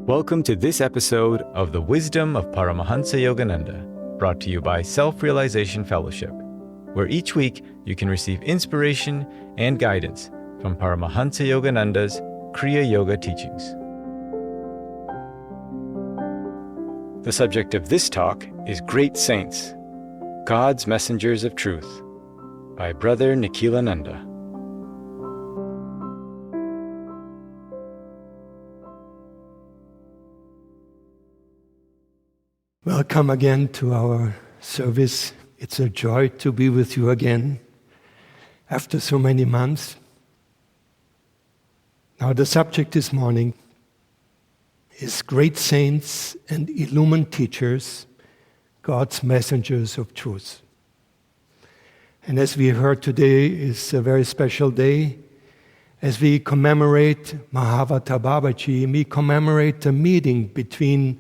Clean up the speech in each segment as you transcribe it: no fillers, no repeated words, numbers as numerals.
Welcome to this episode of The Wisdom of Paramahansa Yogananda, brought to you by Self-Realization Fellowship, where each week you can receive inspiration and guidance from Paramahansa Yogananda's Kriya Yoga teachings. The subject of this talk is Great Saints, God's Messengers of Truth, by Brother Nikhilananda. Welcome again to our service. It's a joy to be with you again after so many months. Now, the subject this morning is Great Saints and Illumined Teachers, God's Messengers of Truth. And as we heard, today is a very special day. As we commemorate Mahavata Babaji, we commemorate the meeting between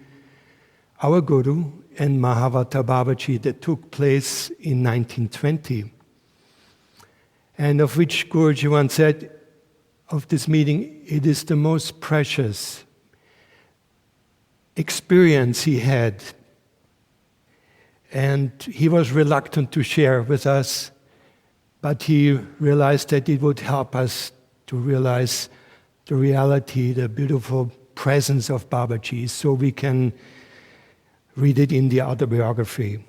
our Guru and Mahavata Babaji that took place in 1920. And of which Guruji once said of this meeting, it is the most precious experience he had. And he was reluctant to share with us, but he realized that it would help us to realize the reality, the beautiful presence of Babaji, so we can read it in the autobiography.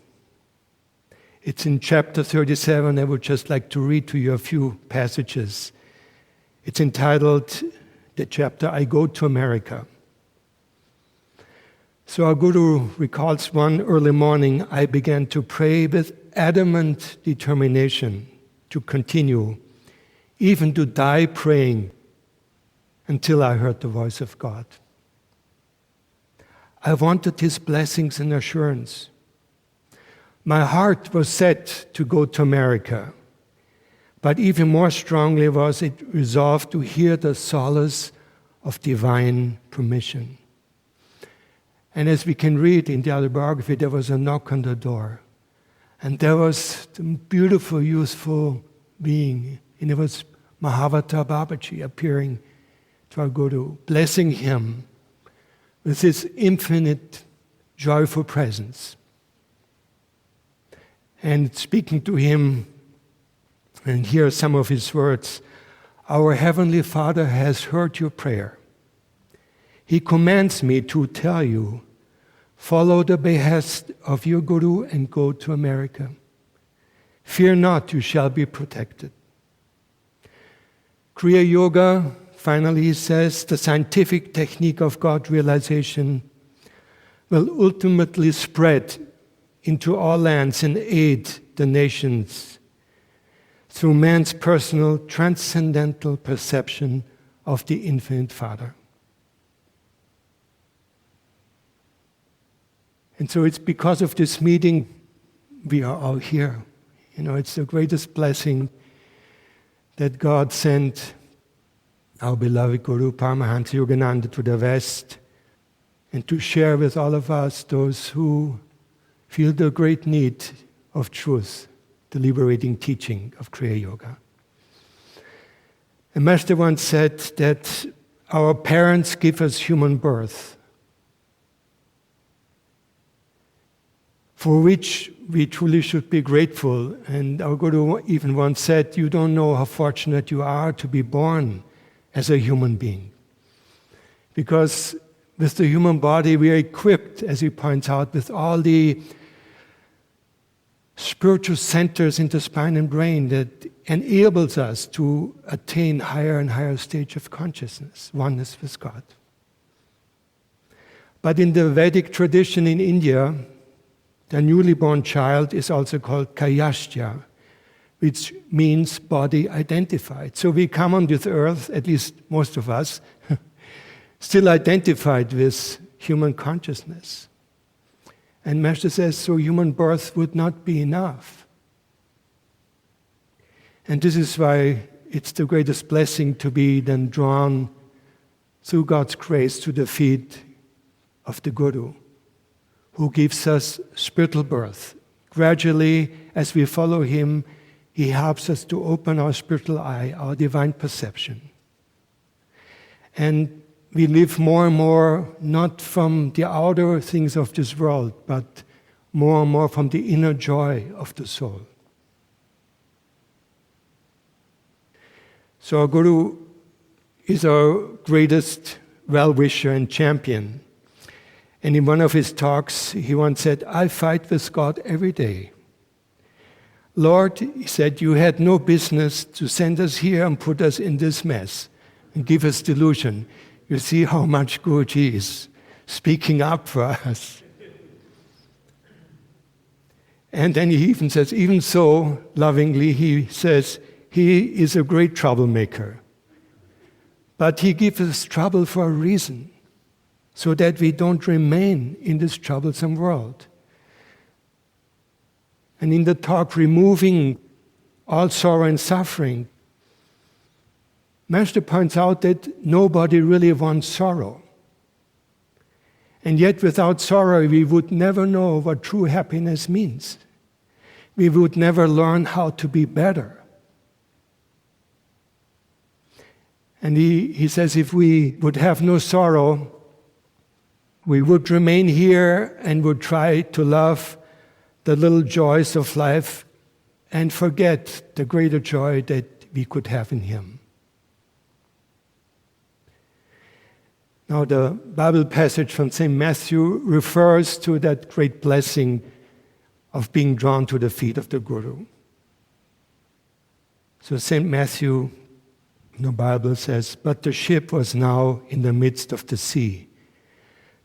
It's in chapter 37. I would just like to read to you a few passages. It's entitled, the chapter, I Go to America. So our Guru recalls, one early morning, I began to pray with adamant determination to continue, even to die praying, until I heard the voice of God. I wanted His blessings and assurance. My heart was set to go to America, but even more strongly was it resolved to hear the solace of divine permission. And as we can read in the autobiography, there was a knock on the door. And there was the beautiful, youthful being, and it was Mahavata Babaji appearing to our Guru, blessing him with his infinite, joyful presence. And speaking to him, and here are some of his words, our Heavenly Father has heard your prayer. He commands me to tell you, follow the behest of your Guru and go to America. Fear not, you shall be protected. Kriya Yoga, finally, he says, the scientific technique of God realization will ultimately spread into all lands and aid the nations through man's personal transcendental perception of the Infinite Father. And so it's because of this meeting we are all here. You know, it's the greatest blessing that God sent our beloved Guru Paramahansa Yogananda to the West, and to share with all of us, those who feel the great need of truth, the liberating teaching of Kriya Yoga. A master once said that our parents give us human birth, for which we truly should be grateful. And our Guru even once said, you don't know how fortunate you are to be born as a human being. Because with the human body we are equipped, as he points out, with all the spiritual centers in the spine and brain that enables us to attain higher and higher stage of consciousness, oneness with God. But in the Vedic tradition in India, the newly born child is also called Kayastya, which means body identified. So we come on this earth, at least most of us, still identified with human consciousness. And Master says, so human birth would not be enough. And this is why it's the greatest blessing to be then drawn through God's grace to the feet of the Guru, who gives us spiritual birth. Gradually, as we follow him, he helps us to open our spiritual eye, our divine perception. And we live more and more not from the outer things of this world, but more and more from the inner joy of the soul. So our Guru is our greatest well-wisher and champion. And in one of his talks, he once said, "I fight with God every day. Lord," he said, "you had no business to send us here and put us in this mess and give us delusion. You see how much good he is speaking up for us." And then he even says, even so, lovingly, he says, he is a great troublemaker. But he gives us trouble for a reason, so that we don't remain in this troublesome world. And in the talk, removing all sorrow and suffering, Master points out that nobody really wants sorrow. And yet without sorrow, we would never know what true happiness means. We would never learn how to be better. And he says if we would have no sorrow, we would remain here and would try to love the little joys of life and forget the greater joy that we could have in Him. Now, the Bible passage from St. Matthew refers to that great blessing of being drawn to the feet of the Guru. So St. Matthew in the Bible says, "But the ship was now in the midst of the sea,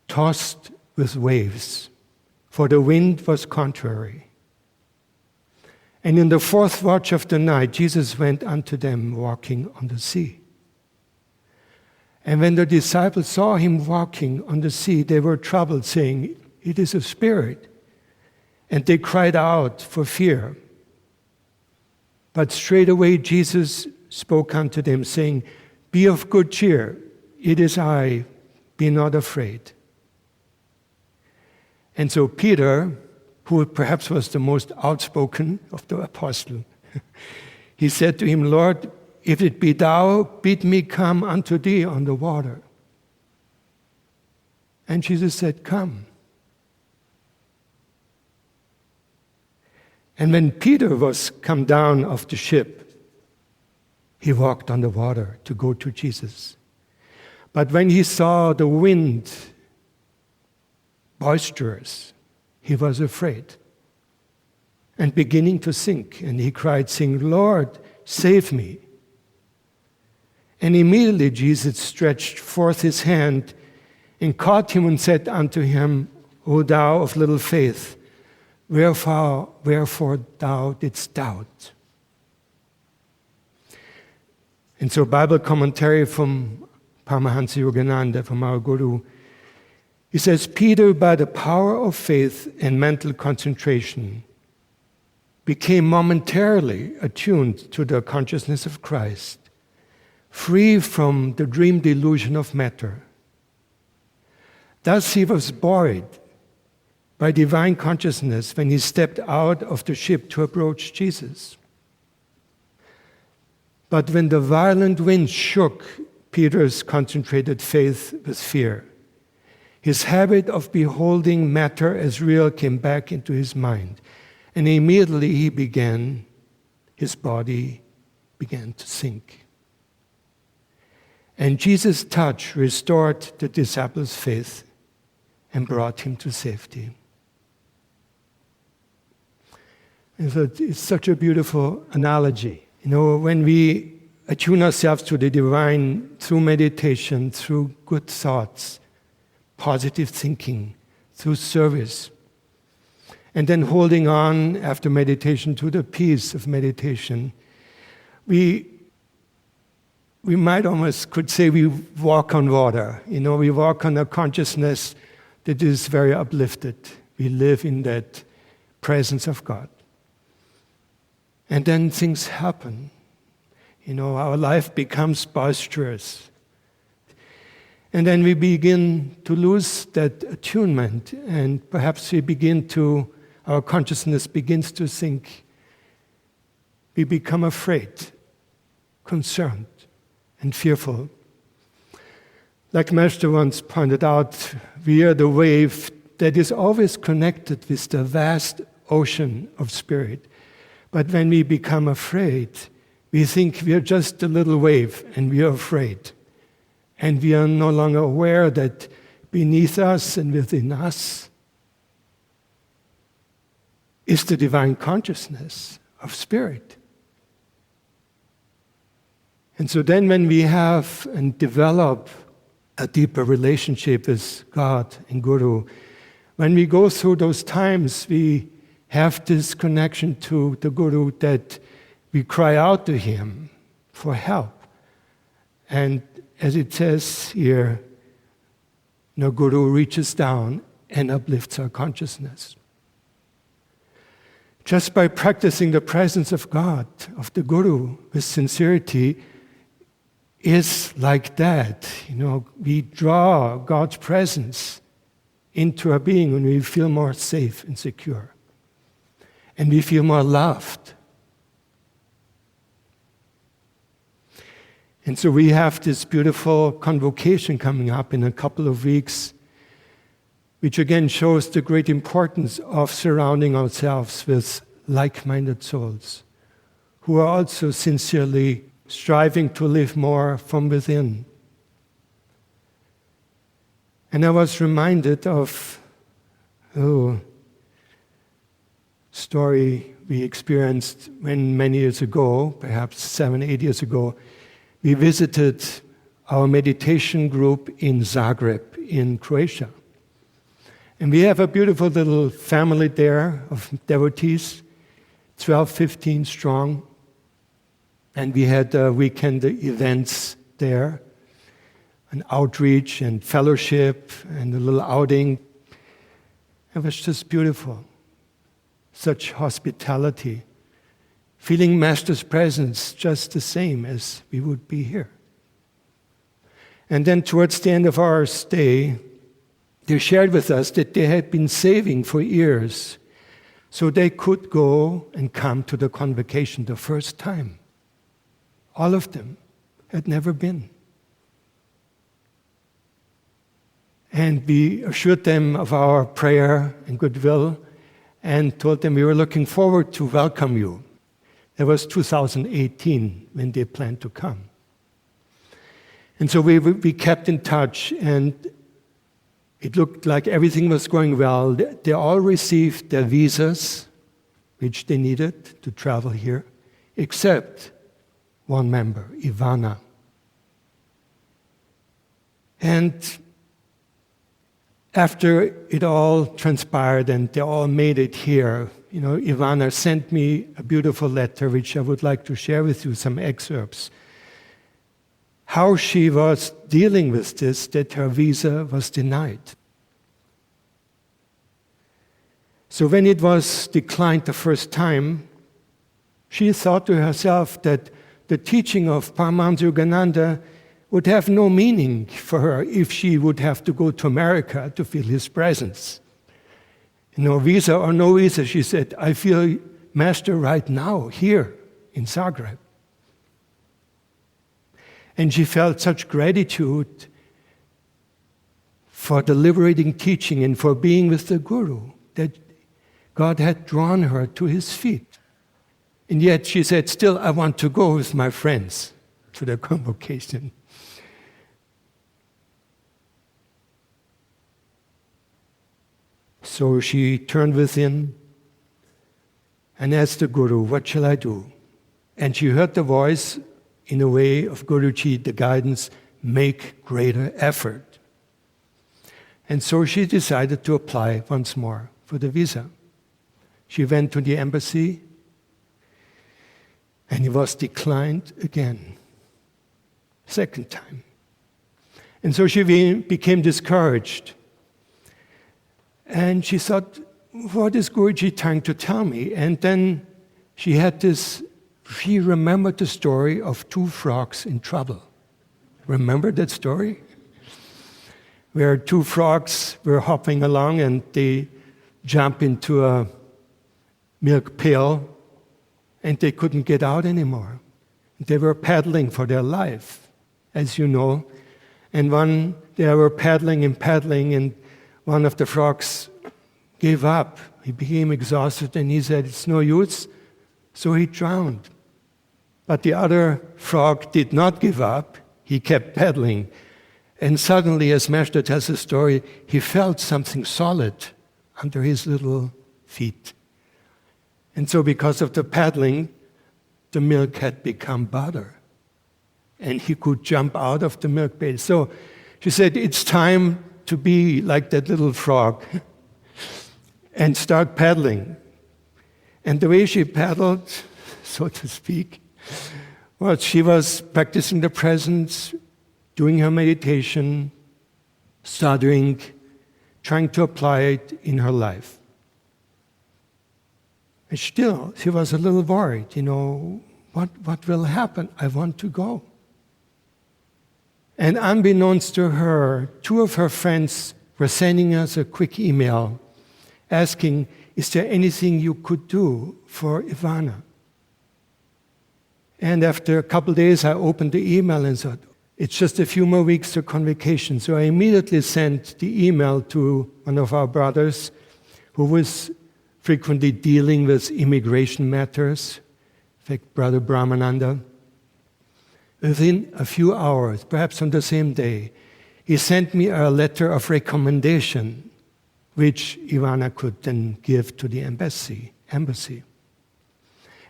tossed with waves, for the wind was contrary. And in the fourth watch of the night, Jesus went unto them walking on the sea. And when the disciples saw him walking on the sea, they were troubled, saying, 'It is a spirit.' And they cried out for fear. But straightway Jesus spoke unto them, saying, 'Be of good cheer, it is I, be not afraid.' And so Peter, who perhaps was the most outspoken of the apostles, he said to him, 'Lord, if it be thou, bid me come unto thee on the water.' And Jesus said, 'Come.' And when Peter was come down off the ship, he walked on the water to go to Jesus. But when he saw the wind boisterous, he was afraid and beginning to sink. And he cried, saying, 'Lord, save me.' And immediately Jesus stretched forth his hand and caught him and said unto him, 'O thou of little faith, wherefore thou didst doubt?' And so Bible commentary from Paramahansa Yogananda, from our Guru, he says, Peter, by the power of faith and mental concentration, became momentarily attuned to the consciousness of Christ, free from the dream delusion of matter. Thus he was buoyed by divine consciousness when he stepped out of the ship to approach Jesus. But when the violent wind shook Peter's concentrated faith with fear, his habit of beholding matter as real came back into his mind, and immediately his body began to sink. And Jesus' touch restored the disciples' faith and brought him to safety. And so it's such a beautiful analogy. You know, when we attune ourselves to the divine through meditation, through good thoughts, positive thinking, through service, and then holding on after meditation to the peace of meditation, we might almost could say we walk on water. You know, we walk on a consciousness that is very uplifted. We live in that presence of God. And then things happen. You know, our life becomes boisterous. And then we begin to lose that attunement, and perhaps our consciousness begins to sink. We become afraid, concerned, and fearful. Like Master once pointed out, we are the wave that is always connected with the vast ocean of spirit. But when we become afraid, we think we are just a little wave and we are afraid. And we are no longer aware that beneath us and within us is the divine consciousness of spirit. And so then when we have and develop a deeper relationship with God and Guru, when we go through those times, we have this connection to the Guru that we cry out to him for help. And as it says here, no Guru reaches down and uplifts our consciousness. Just by practicing the presence of God, of the Guru, with sincerity, is like that. We draw God's presence into our being when we feel more safe and secure. And we feel more loved. And so we have this beautiful convocation coming up in a couple of weeks, which again shows the great importance of surrounding ourselves with like-minded souls who are also sincerely striving to live more from within. And I was reminded of a story we experienced when many years ago, perhaps 7, 8 years ago, we visited our meditation group in Zagreb, in Croatia. And we have a beautiful little family there of devotees, 12, 15 strong. And we had weekend events there, an outreach and fellowship and a little outing. It was just beautiful. Such hospitality. Feeling Master's presence just the same as we would be here. And then towards the end of our stay, they shared with us that they had been saving for years so they could go and come to the convocation the first time. All of them had never been. And we assured them of our prayer and goodwill and told them we were looking forward to welcome you. It was 2018 when they planned to come. And so we kept in touch, and it looked like everything was going well. They all received their visas, which they needed to travel here, except one member, Ivana. And after it all transpired and they all made it here, Ivana sent me a beautiful letter, which I would like to share with you, some excerpts. How she was dealing with this, that her visa was denied. So when it was declined the first time, she thought to herself that the teaching of Paramahansa Yogananda would have no meaning for her if she would have to go to America to feel his presence. Visa or no visa, she said, I feel Master right now, here in Zagreb. And she felt such gratitude for the liberating teaching and for being with the Guru, that God had drawn her to his feet. And yet she said, still, I want to go with my friends to the convocation. So she turned within and asked the Guru, what shall I do? And she heard the voice in a way of Guruji, the guidance, make greater effort. And so she decided to apply once more for the visa. She went to the embassy and it was declined again, second time. And so she became discouraged. And she thought, what is Guruji trying to tell me? And then she remembered the story of 2 frogs in trouble. Remember that story? Where 2 frogs were hopping along and they jumped into a milk pail and they couldn't get out anymore. They were paddling for their life, as you know. And one, they were paddling, and one of the frogs gave up. He became exhausted, and he said, "It's no use," so he drowned. But the other frog did not give up. He kept paddling. And suddenly, as Master tells the story, he felt something solid under his little feet. And so because of the paddling, the milk had become butter. And he could jump out of the milk pail. So she said, it's time to be like that little frog and start paddling. And the way she paddled, so to speak, well, she was practicing the presence, doing her meditation, studying, trying to apply it in her life. And still, she was a little worried, what will happen? I want to go. And unbeknownst to her, two of her friends were sending us a quick email asking, is there anything you could do for Ivana? And after a couple of days, I opened the email and thought, it's just a few more weeks to convocation. So I immediately sent the email to one of our brothers who was frequently dealing with immigration matters, in fact, Brother Paramahansa. Within a few hours, perhaps on the same day, he sent me a letter of recommendation, which Ivana could then give to the embassy.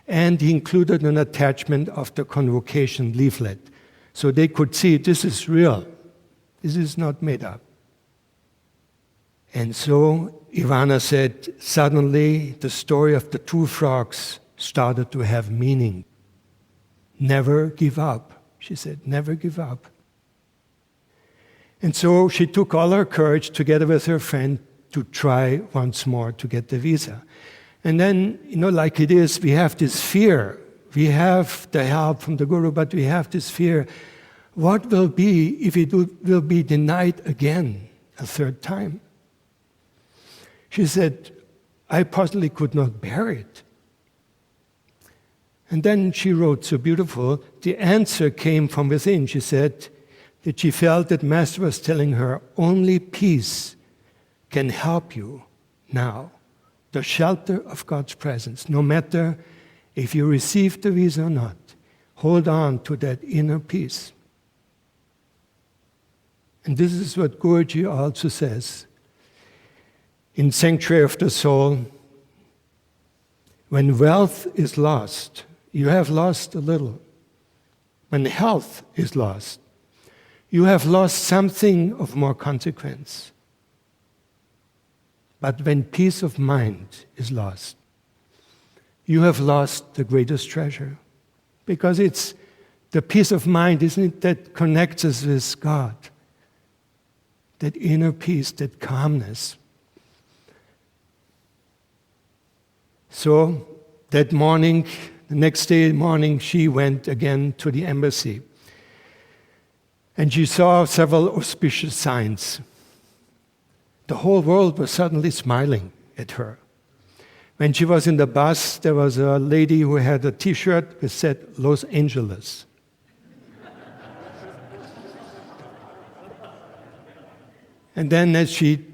And he included an attachment of the convocation leaflet, so they could see this is real. This is not made up. And so Ivana said, suddenly the story of the two frogs started to have meaning. Never give up, she said, never give up. And so she took all her courage together with her friend to try once more to get the visa. And then, like it is, we have this fear. We have the help from the Guru, but we have this fear. What will be if it will be denied again, a third time? She said, I possibly could not bear it. And then she wrote so beautiful, the answer came from within. She said that she felt that Master was telling her, only peace can help you now. The shelter of God's presence, no matter if you receive the visa or not, hold on to that inner peace. And this is what Guruji also says in Sanctuary of the Soul. When wealth is lost, you have lost a little. When health is lost, you have lost something of more consequence. But when peace of mind is lost, you have lost the greatest treasure. Because it's the peace of mind, isn't it, that connects us with God. That inner peace, that calmness. So that morning, the next day morning, she went again to the embassy. And she saw several auspicious signs. The whole world was suddenly smiling at her. When she was in the bus, there was a lady who had a T-shirt that said, Los Angeles. And then as she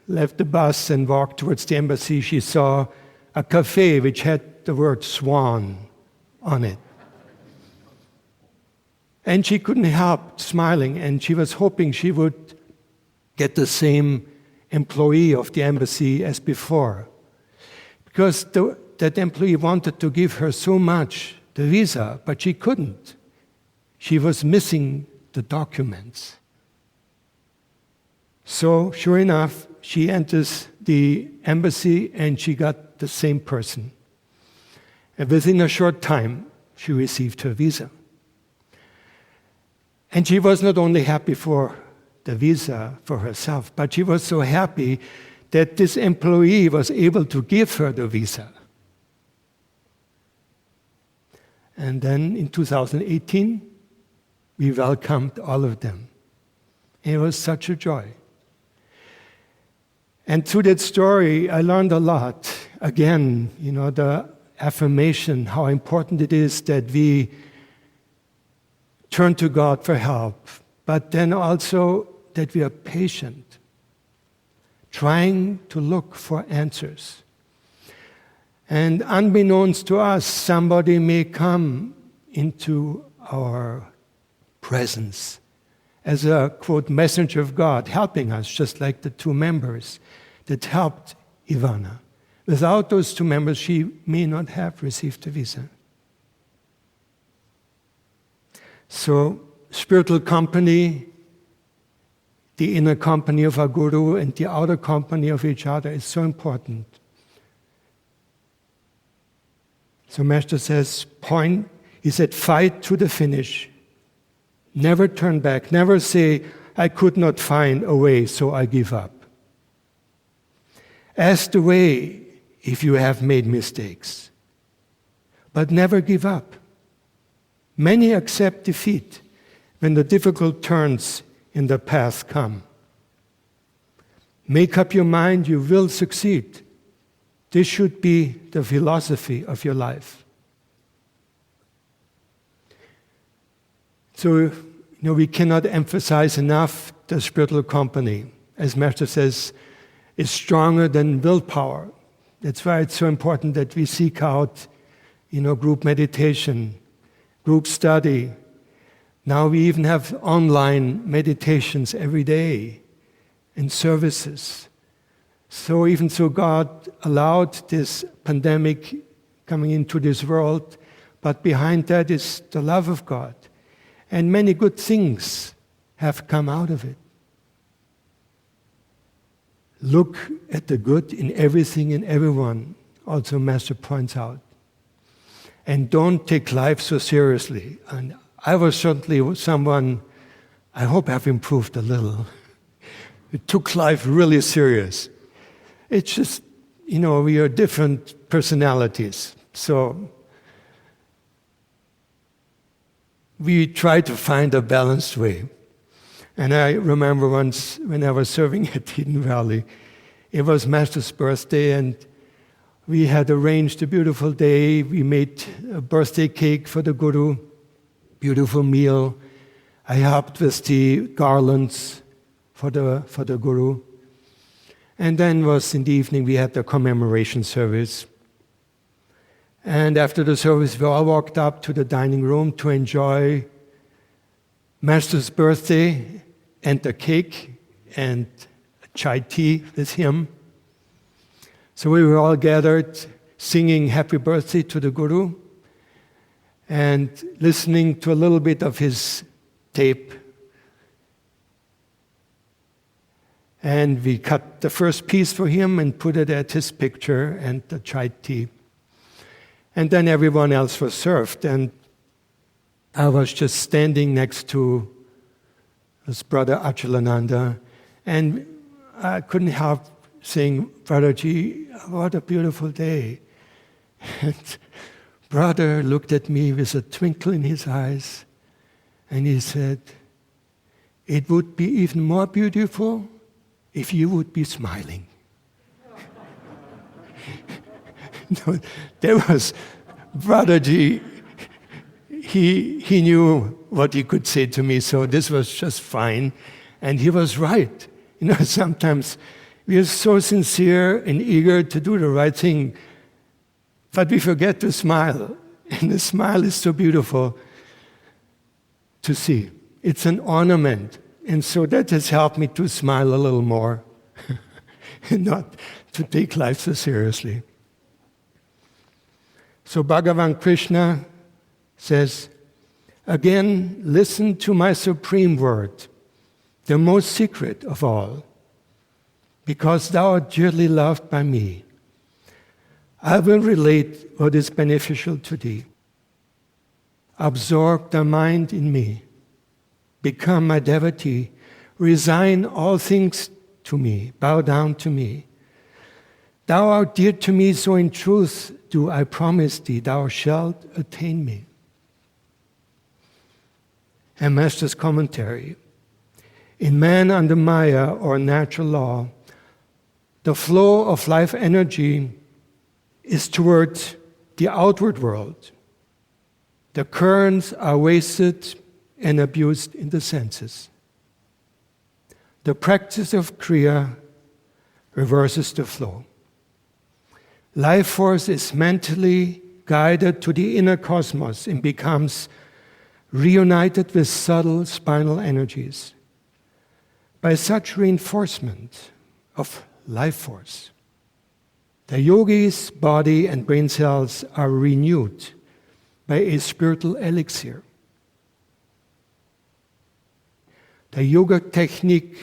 left the bus and walked towards the embassy, she saw a cafe which had the word Swan on it. And she couldn't help smiling, and she was hoping she would get the same employee of the embassy as before. Because that employee wanted to give her so much, the visa, but she couldn't. She was missing the documents. So, sure enough, she enters the embassy and she got the same person. And within a short time, she received her visa. And she was not only happy for the visa for herself, but she was so happy that this employee was able to give her the visa. And then in 2018, we welcomed all of them. And it was such a joy. And through that story, I learned a lot. Again, the affirmation, how important it is that we turn to God for help, but then also that we are patient, trying to look for answers. And unbeknownst to us, somebody may come into our presence as a, quote, messenger of God, helping us, just like the two members that helped Ivana. Without those two members, she may not have received a visa. So, spiritual company, the inner company of our Guru and the outer company of each other is so important. So Master says, he said, fight to the finish. Never turn back. Never say, I could not find a way, so I give up. Ask the way if you have made mistakes. But never give up. Many accept defeat when the difficult turns in the path come. Make up your mind, you will succeed. This should be the philosophy of your life. So, we cannot emphasize enough the spiritual company. As Master says, is stronger than willpower. That's why it's so important that we seek out, group meditation, group study. Now we even have online meditations every day and services. So even so, God allowed this pandemic coming into this world, but behind that is the love of God. And many good things have come out of it. Look at the good in everything and everyone, also Master points out. And don't take life so seriously. And I was certainly someone, I hope I've improved a little. It took life really serious. It's just, we are different personalities. So we try to find a balanced way. And I remember once when I was serving at Eden Valley, it was Master's birthday, and we had arranged a beautiful day. We made a birthday cake for the Guru, beautiful meal. I helped with the garlands for the Guru. And then was in the evening, we had the commemoration service. And after the service, we all walked up to the dining room to enjoy Master's birthday and the cake and chai tea with him. So we were all gathered singing happy birthday to the Guru and listening to a little bit of his tape. And we cut the first piece for him and put it at his picture and the chai tea. And then everyone else was served. And I was just standing next to this Brother Nikhilananda, and I couldn't help saying, Brother Ji, what a beautiful day. And Brother looked at me with a twinkle in his eyes, and he said, it would be even more beautiful if you would be smiling. No, there was Brother Ji. He knew what he could say to me, so this was just fine. And he was right. Sometimes we are so sincere and eager to do the right thing, but we forget to smile. And the smile is so beautiful to see. It's an ornament. And so that has helped me to smile a little more and not to take life so seriously. So Bhagavan Krishna says, again, listen to my supreme word, the most secret of all, because thou art dearly loved by me. I will relate what is beneficial to thee. Absorb thy mind in me. Become my devotee. Resign all things to me. Bow down to me. Thou art dear to me, so in truth do I promise thee, thou shalt attain me. And Master's commentary. In man under Maya, or natural law, the flow of life energy is toward the outward world. The currents are wasted and abused in the senses. the practice of Kriya reverses the flow. Life force is mentally guided to the inner cosmos and becomes reunited with subtle spinal energies. By such reinforcement of life force, the yogi's body and brain cells are renewed by a spiritual elixir. The yoga technique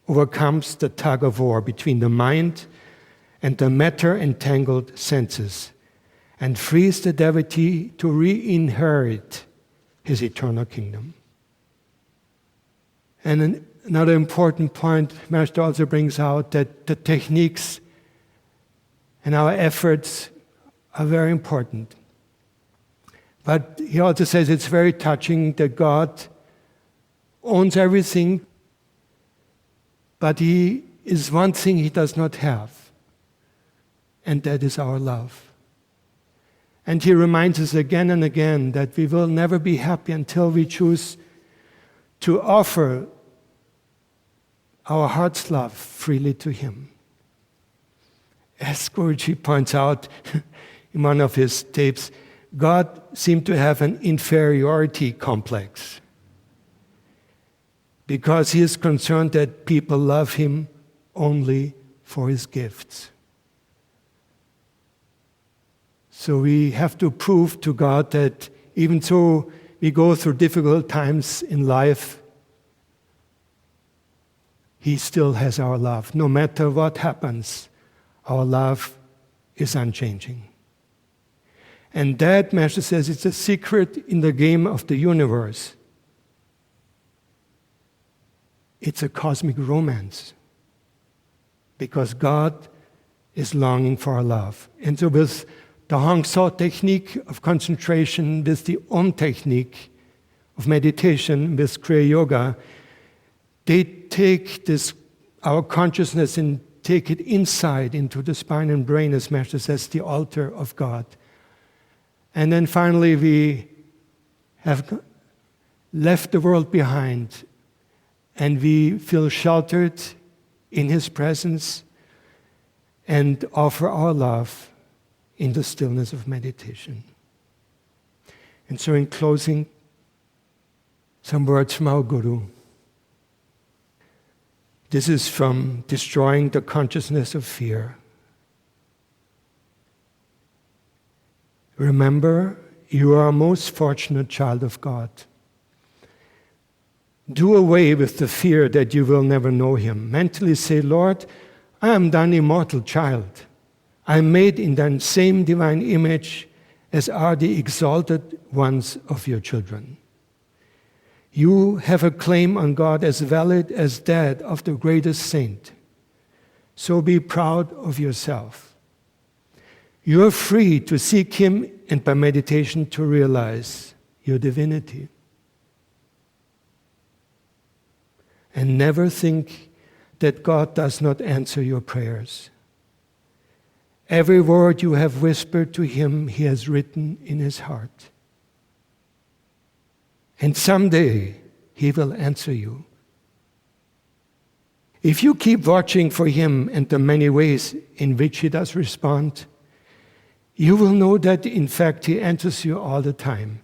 overcomes the tug of war between the mind and the matter-entangled senses and frees the devotee to re-inherit his eternal kingdom. And another important point, Master also brings out that the techniques and our efforts are very important. But he also says it's very touching that God owns everything, but He is one thing He does not have, and that is our love. And He reminds us again and again that we will never be happy until we choose to offer our heart's love freely to Him. As Guruji points out in one of his tapes, God seemed to have an inferiority complex because He is concerned that people love Him only for His gifts. So we have to prove to God that even though we go through difficult times in life, He still has our love. No matter what happens, our love is unchanging. And that, Master says, it's a secret in the game of the universe. It's a cosmic romance. Because God is longing for our love. And so with the Hong So technique of concentration, with the Om technique of meditation, with Kriya Yoga, they take our consciousness and take it inside into the spine and brain, as Master says, the altar of God. And then finally we have left the world behind and we feel sheltered in His presence and offer our love in the stillness of meditation. And so in closing, some words from our Guru. This is from Destroying the Consciousness of Fear. Remember, you are a most fortunate child of God. Do away with the fear that you will never know Him. Mentally say, Lord, I am thine immortal child. I am made in thine same divine image as are the exalted ones of your children. You have a claim on God as valid as that of the greatest saint. So be proud of yourself. You are free to seek Him and by meditation to realize your divinity. And never think that God does not answer your prayers. Every word you have whispered to Him, He has written in His heart. And someday He will answer you. If you keep watching for Him and the many ways in which He does respond, you will know that in fact He answers you all the time.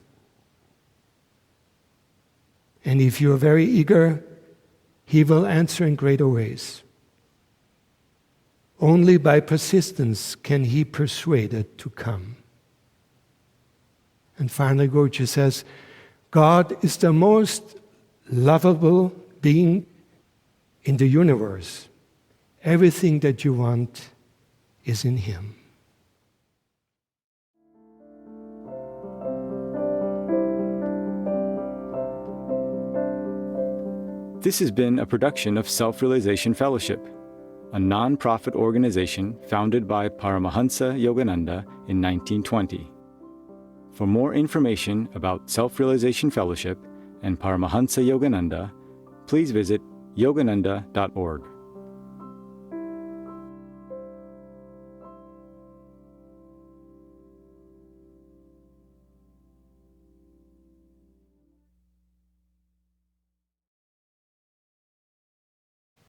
And if you are very eager, He will answer in greater ways. Only by persistence can He persuade it to come. And finally, Guruji says, God is the most lovable being in the universe. Everything that you want is in Him. This has been a production of Self-Realization Fellowship, a non-profit organization founded by Paramahansa Yogananda in 1920. For more information about Self-Realization Fellowship and Paramahansa Yogananda, please visit yogananda.org.